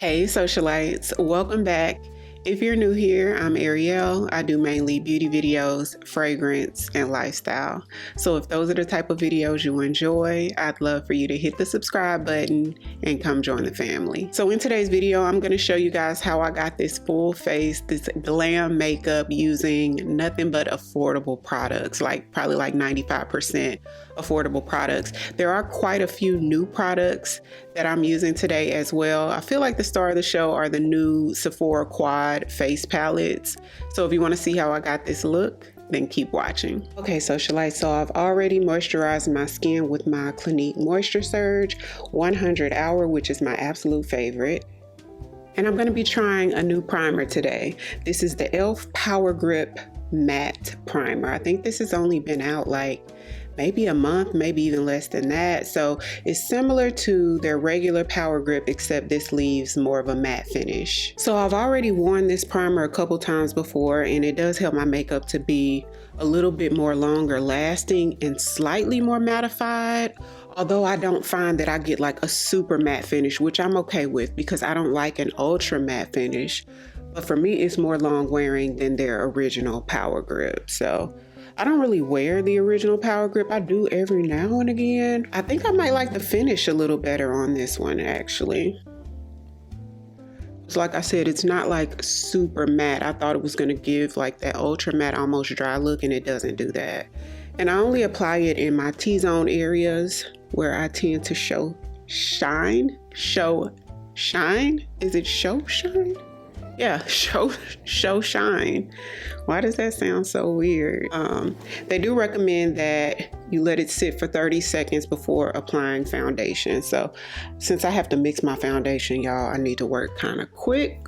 Hey socialites, welcome back. If you're new here, I'm Ariel. I do mainly beauty videos, fragrance, and lifestyle. So if those are the type of videos you enjoy, I'd love for you to hit the subscribe button and come join the family. So in today's video, I'm going to show you guys how I got this full face, this glam makeup using nothing but affordable products, probably 95% affordable products. There are quite a few new products that I'm using today as well. I feel like the star of the show are the new Sephora Quad face palettes. So if you want to see how I got this look, then keep watching. Okay, socialites, so I've already moisturized my skin with my Clinique Moisture Surge 100 Hour, which is my absolute favorite. And I'm going to be trying a new primer today. This is the e.l.f. Power Grip Matte Primer. I think this has only been out maybe a month, maybe even less than that. So it's similar to their regular Power Grip, except this leaves more of a matte finish. So I've already worn this primer a couple times before, and it does help my makeup to be a little bit more longer lasting and slightly more mattified. Although I don't find that I get like a super matte finish, which I'm okay with because I don't like an ultra matte finish. But for me, it's more long wearing than their original Power Grip. So I don't really wear the original Power Grip. I do every now and again. I think I might like the finish a little better on this one, actually. So like I said, it's not like super matte. I thought it was going to give like that ultra matte, almost dry look, and it doesn't do that. And I only apply it in my T-zone areas where I tend to show shine. Is it show shine? Yeah, show shine. Why does that sound so weird? They do recommend that you let it sit for 30 seconds before applying foundation. So since I have to mix my foundation, y'all, I need to work kind of quick.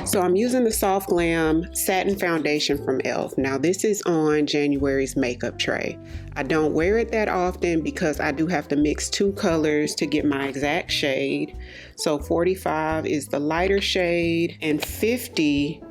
So I'm using the Soft Glam Satin Foundation from e.l.f. Now this is on January's makeup tray. I don't wear it that often because I do have to mix two colors to get my exact shade. So 45 is the lighter shade and 50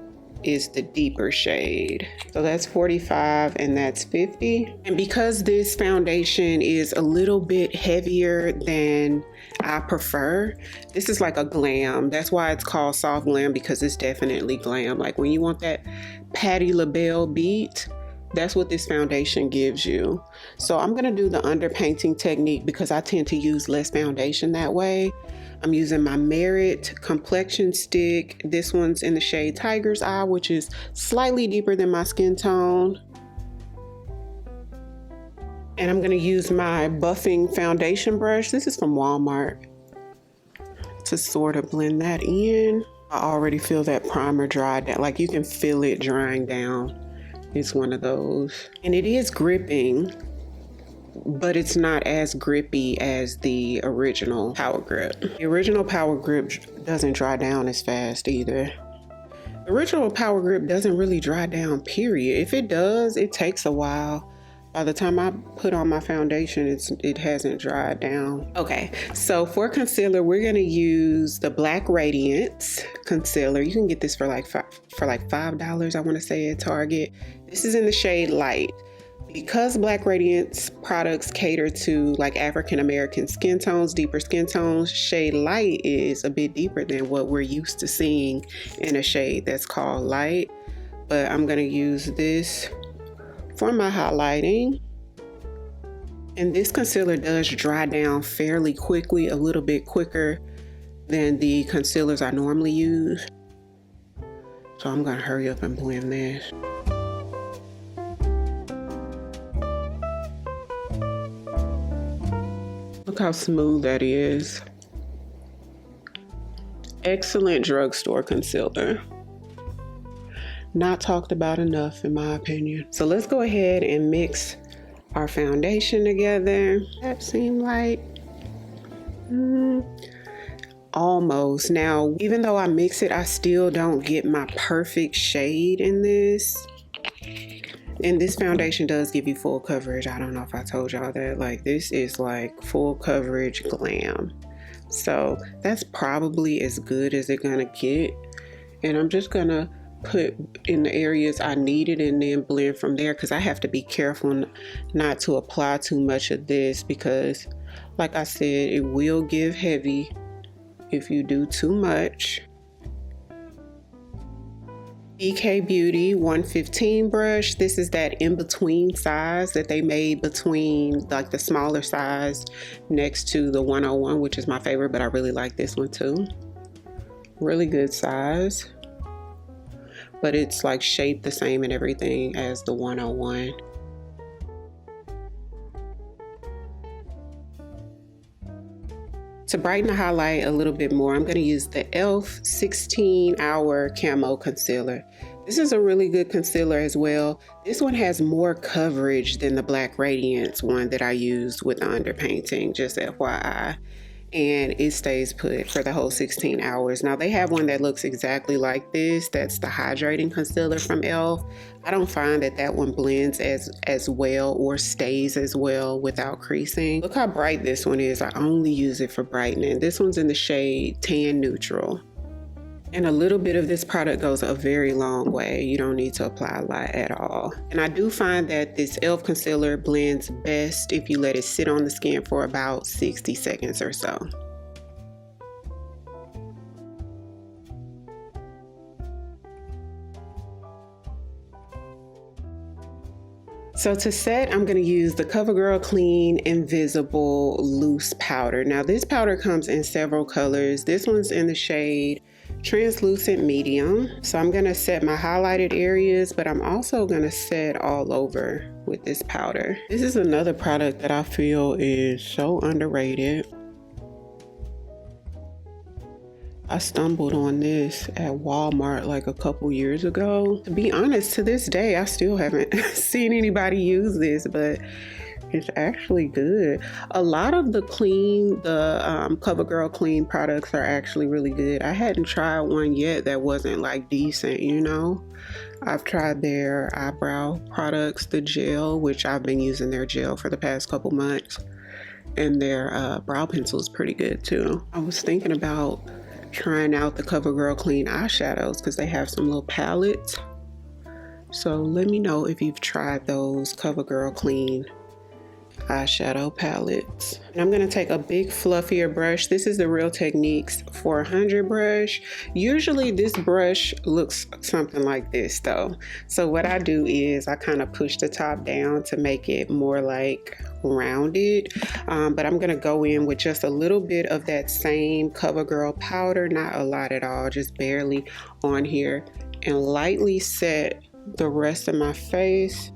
is the deeper shade. So that's 45 and that's 50. And because this foundation is a little bit heavier than I prefer, this is like a glam. That's why it's called Soft Glam, because it's definitely glam. Like when you want that Patti LaBelle beat, that's what this foundation gives you. So I'm gonna do the underpainting technique because I tend to use less foundation that way. I'm using my Merit Complexion stick. This one's in the shade Tiger's Eye, which is slightly deeper than my skin tone. And I'm gonna use my buffing foundation brush. This is from Walmart, to sort of blend that in. I already feel that primer dry down. Like you can feel it drying down. It's one of those. And it is gripping, but it's not as grippy as the original Power Grip. The original Power Grip doesn't dry down as fast either. The original Power Grip doesn't really dry down, period. If it does, it takes a while. By the time I put on my foundation, it hasn't dried down. Okay, so for concealer, we're gonna use the Black Radiance concealer. You can get this for like $5, I wanna say, at Target. This is in the shade Light. Because Black Radiance products cater to like African American skin tones, deeper skin tones, shade Light is a bit deeper than what we're used to seeing in a shade that's called Light. But I'm gonna use this for my highlighting. And this concealer does dry down fairly quickly, a little bit quicker than the concealers I normally use. So I'm gonna hurry up and blend this. Look how smooth that is. Excellent drugstore concealer. Not talked about enough in my opinion. So let's go ahead and mix our foundation together. That seemed like almost. Now, even though I mix it, I still don't get my perfect shade in this. And this foundation does give you full coverage. I don't know if I told y'all that. Like this is like full coverage glam. So that's probably as good as it's gonna get. And I'm just gonna put in the areas I need it and then blend from there, because I have to be careful not to apply too much of this because like I said, it will give heavy if you do too much. BK Beauty 115 brush. This is that in-between size that they made between like the smaller size next to the 101, which is my favorite, but I really like this one too. Really good size, but it's like shaped the same and everything as the 101. To brighten the highlight a little bit more, I'm going to use the e.l.f. 16-Hour Camo Concealer. This is a really good concealer as well. This one has more coverage than the Black Radiance one that I used with the underpainting, just FYI. And it stays put for the whole 16 hours. Now they have one that looks exactly like this. That's the hydrating concealer from e.l.f. I don't find that that one blends as well or stays as well without creasing. Look how bright this one is. I only use it for brightening. This one's in the shade Tan Neutral. And a little bit of this product goes a very long way. You don't need to apply a lot at all. And I do find that this e.l.f. concealer blends best if you let it sit on the skin for about 60 seconds or so. So to set, I'm going to use the CoverGirl Clean Invisible Loose Powder. Now this powder comes in several colors. This one's in the shade Translucent Medium. So I'm going to set my highlighted areas, but I'm also going to set all over with this powder. This is another product that I feel is so underrated. I stumbled on this at Walmart like a couple years ago. To be honest, to this day, I still haven't seen anybody use this, but it's actually good. A lot of the CoverGirl Clean products are actually really good. I hadn't tried one yet that wasn't like decent, you know? I've tried their eyebrow products, the gel, which I've been using their gel for the past couple months. And their brow pencil is pretty good too. I was thinking about trying out the CoverGirl Clean eyeshadows because they have some little palettes. So let me know if you've tried those CoverGirl Clean eyeshadow palettes. And I'm going to take a big fluffier brush. This is the Real Techniques 400 brush. Usually this brush looks something like this though. So what I do is I kind of push the top down to make it more like rounded, but I'm going to go in with just a little bit of that same CoverGirl powder, not a lot at all, just barely on here, and lightly set the rest of my face.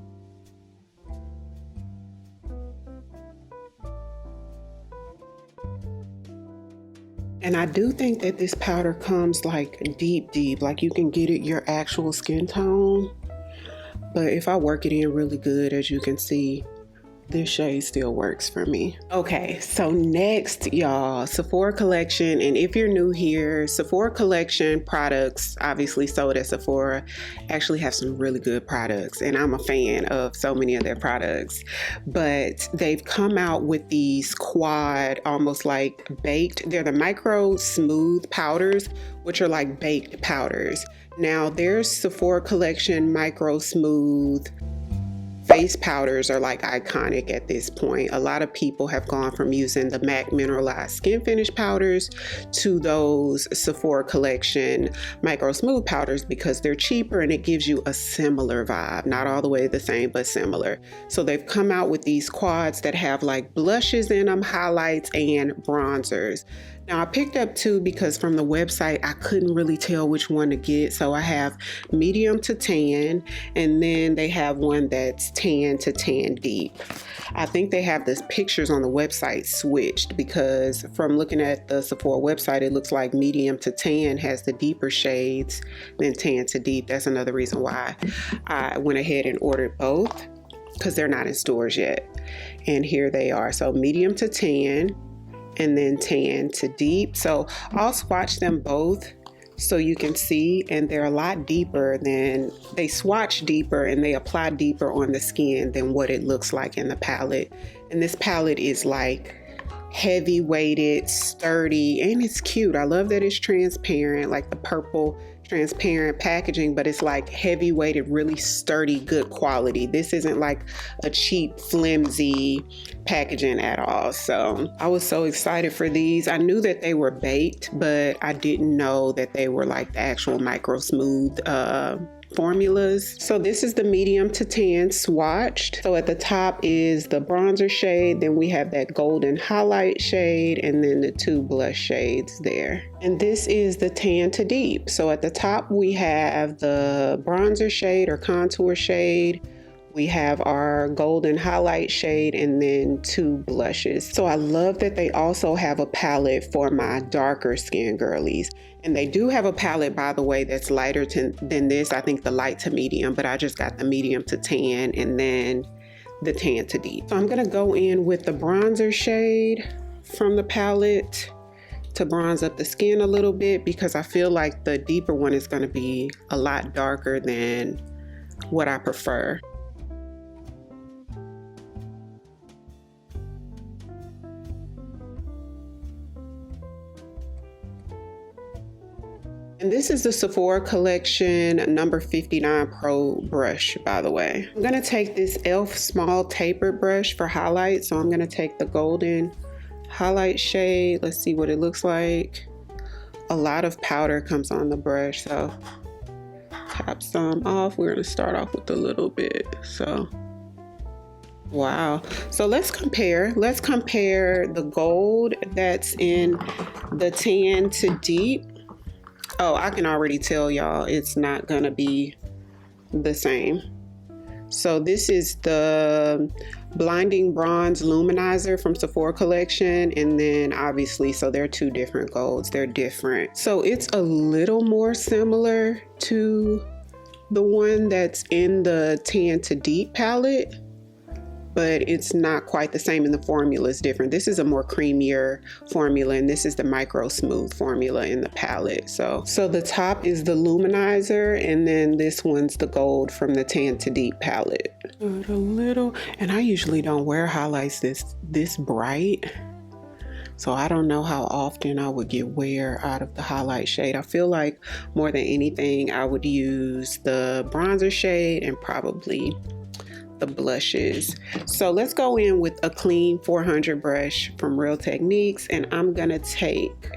And I do think that this powder comes like deep, like you can get it your actual skin tone. But if I work it in really good, as you can see, this shade still works for me. Okay, so next, y'all, Sephora Collection. And if you're new here, Sephora Collection products, obviously sold at Sephora, actually have some really good products. And I'm a fan of so many of their products. But they've come out with these quad, almost like baked. They're the micro smooth powders, which are like baked powders. Now, there's Sephora Collection micro smooth face powders are like iconic at this point. A lot of people have gone from using the MAC mineralized skin finish powders to those Sephora Collection micro smooth powders because they're cheaper and it gives you a similar vibe. Not all the way the same, but similar. So they've come out with these quads that have like blushes in them, highlights, and bronzers. Now I picked up two because from the website I couldn't really tell which one to get. So I have medium to tan, and then they have one that's tan to tan deep. I think they have the pictures on the website switched because from looking at the Sephora website, it looks like medium to tan has the deeper shades than tan to deep. That's another reason why I went ahead and ordered both, because they're not in stores yet. And here they are. So medium to tan, and then tan to deep. So I'll swatch them both so you can see, and they're a lot deeper than, they swatch deeper and they apply deeper on the skin than what it looks like in the palette. And this palette is like heavy weighted, sturdy, and it's cute. I love that it's transparent, like the purple transparent packaging, but it's like heavy weighted, really sturdy, good quality. This isn't like a cheap, flimsy packaging at all. So I was so excited for these. I knew that they were baked, but I didn't know that they were like the actual micro smooth formulas. So this is the medium to tan swatched. So at the top is the bronzer shade, then we have that golden highlight shade, and then the 2 blush shades there. And this is the tan to deep. So at the top we have the bronzer shade or contour shade. We have our golden highlight shade and then 2 blushes. So I love that they also have a palette for my darker skin girlies. And they do have a palette, by the way, that's lighter than this. I think the light to medium, but I just got the medium to tan and then the tan to deep. So I'm gonna go in with the bronzer shade from the palette to bronze up the skin a little bit, because I feel like the deeper one is gonna be a lot darker than what I prefer. And this is the Sephora Collection number 59 Pro brush, by the way. I'm gonna take this e.l.f. small tapered brush for highlight. So I'm gonna take the golden highlight shade. Let's see what it looks like. A lot of powder comes on the brush, so tap some off. We're gonna start off with a little bit, so. Wow. So let's compare the gold that's in the tan to deep. Oh, I can already tell y'all it's not gonna be the same. So this is the Blinding Bronze Luminizer from Sephora Collection, and then obviously, so they're 2 different golds, they're different. So it's a little more similar to the one that's in the tan to deep palette, but it's not quite the same, and the formula is different. This is a more creamier formula, and this is the micro smooth formula in the palette. So the top is the luminizer, and then this one's the gold from the tan to deep palette. A little, and I usually don't wear highlights this bright, so I don't know how often I would get wear out of the highlight shade. I feel like more than anything, I would use the bronzer shade and probably the blushes. So let's go in with a clean 400 brush from Real Techniques, and I'm gonna take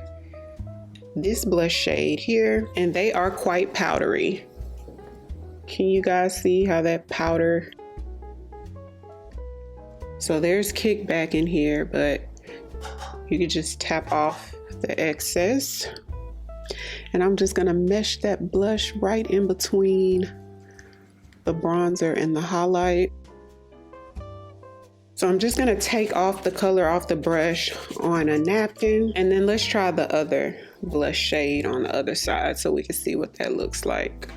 this blush shade here, and they are quite powdery. Can you guys see how that powder? So there's kickback in here, but you could just tap off the excess, and I'm just gonna mesh that blush right in between the bronzer and the highlight. So I'm just gonna take off the color off the brush on a napkin, and then let's try the other blush shade on the other side so we can see what that looks like.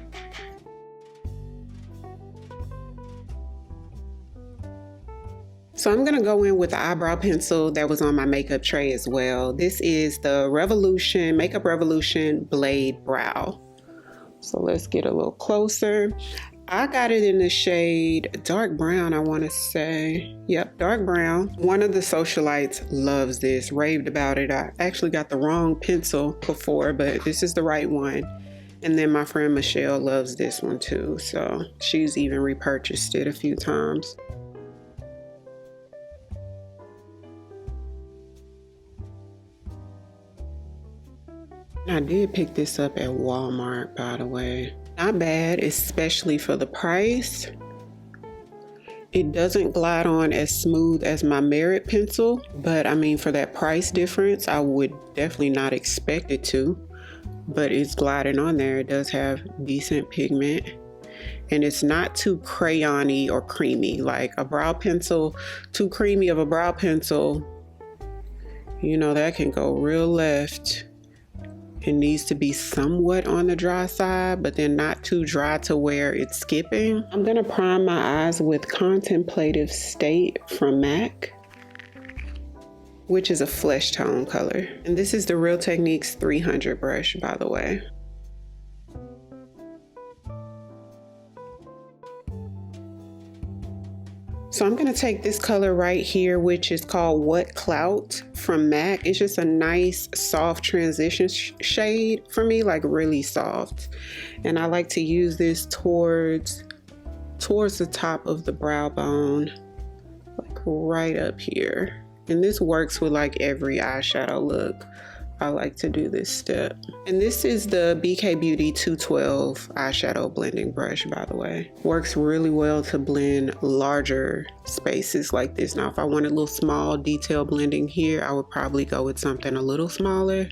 So I'm gonna go in with the eyebrow pencil that was on my makeup tray as well. This is the Makeup Revolution Blade Brow. So let's get a little closer. I got it in the shade dark brown, I want to say. Yep, dark brown. One of the socialites loves this, raved about it. I actually got the wrong pencil before, but this is the right one. And then my friend Michelle loves this one too, so she's even repurchased it a few times. I did pick this up at Walmart, by the way. Not bad, especially for the price. It doesn't glide on as smooth as my Merit pencil, but I mean, for that price difference, I would definitely not expect it to, but it's gliding on there. It does have decent pigment, and it's not too crayon-y or creamy. Like a brow pencil, too creamy of a brow pencil, you know, that can go real left. It needs to be somewhat on the dry side, but then not too dry to where it's skipping. I'm gonna prime my eyes with Contemplative State from MAC, which is a flesh tone color. And this is the Real Techniques 300 brush, by the way. So I'm going to take this color right here, which is called What Clout from MAC. It's just a nice soft transition shade for me, like really soft. And I like to use this towards the top of the brow bone, like right up here. And this works with like every eyeshadow look. I like to do this step. And this is the BK Beauty 212 eyeshadow blending brush, by the way. Works really well to blend larger spaces like this. Now, if I wanted a little small detail blending here, I would probably go with something a little smaller.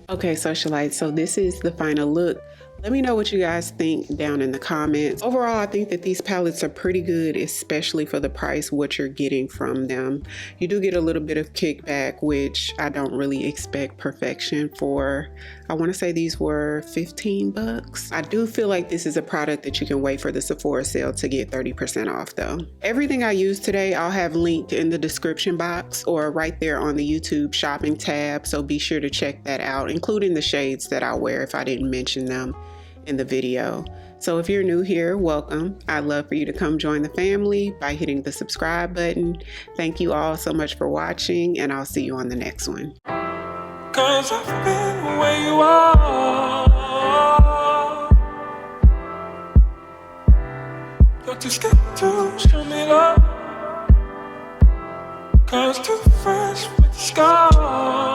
Okay, socialites, so this is the final look. Let me know what you guys think down in the comments. Overall, I think that these palettes are pretty good, especially for the price, what you're getting from them. You do get a little bit of kickback, which I don't really expect perfection for. I want to say these were 15 bucks. I do feel like this is a product that you can wait for the Sephora sale to get 30% off though. Everything I used today, I'll have linked in the description box or right there on the YouTube shopping tab. So be sure to check that out, including the shades that I wear if I didn't mention them in the video. So if you're new here, welcome. I'd love for you to come join the family by hitting the subscribe button. Thank you all so much for watching, and I'll see you on the next one. 'Cause I've been where you are. You're too scared to show me love. 'Cause too fresh with the scars.